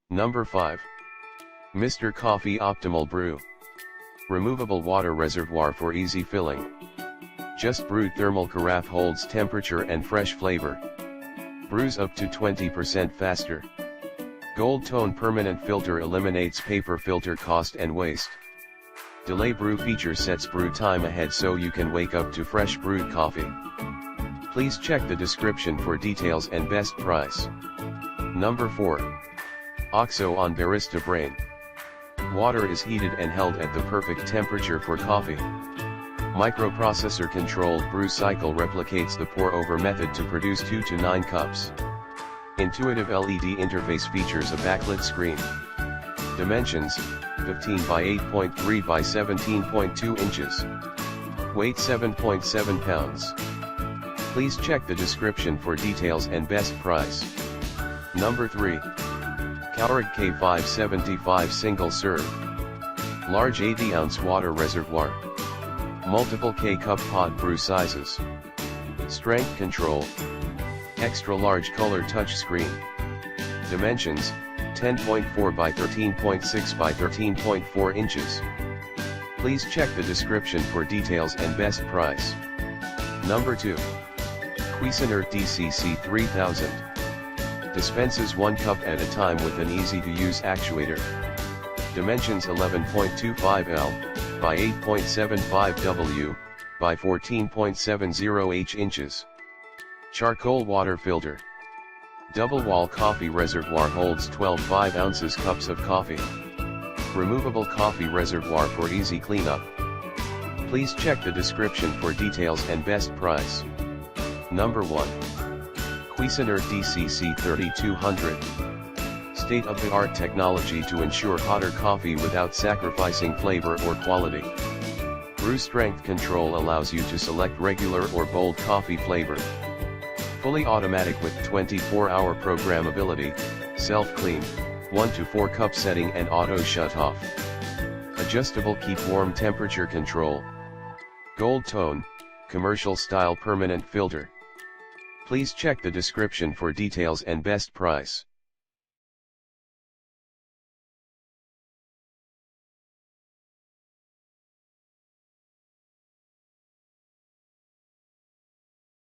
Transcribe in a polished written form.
Number 5. Mr. Coffee Optimal Brew. Removable water reservoir for easy filling. Just brewed thermal carafe holds temperature and fresh flavor. Brews up to 20% faster. Gold tone permanent filter eliminates paper filter cost and waste. Delay brew feature sets brew time ahead so you can wake up to fresh brewed coffee. Please check the description for details and best price. Number 4. OXO on Barista Brain. Water is heated and held at the perfect temperature for coffee. Microprocessor controlled brew cycle replicates the pour over method to produce 2 to 9 cups. Intuitive LED interface features a backlit screen. Dimensions: 15 by 8.3 by 17.2 inches. Weight 7.7 pounds. Please check the description for details and best price. Number 3. Keurig K575 Single Serve. Large 80-ounce water reservoir. Multiple K-cup pod brew sizes. Strength control. Extra large color touch screen. Dimensions: 10.4 by 13.6 by 13.4 inches. Please check the description for details and best price. Number 2. Cuisinart DCC 3000. Dispenses 1 cup at a time with an easy-to-use actuator. Dimensions: 11.25 L by 8.75 W by 14.70 H inches. Charcoal water filter. Double wall coffee reservoir holds 12 5-ounces cups of coffee. Removable coffee reservoir for easy cleanup. Please check the description for details and best price. Number 1. Cuisinart DCC 3200. State-of-the-art technology to ensure hotter coffee without sacrificing flavor or quality. Brew strength control allows you to select regular or bold coffee flavor. Fully automatic with 24-hour programmability, self-clean, 1 to 4 cup setting and auto shut-off. Adjustable keep warm temperature control. Gold tone, commercial style permanent filter. Please check the description for details and best price.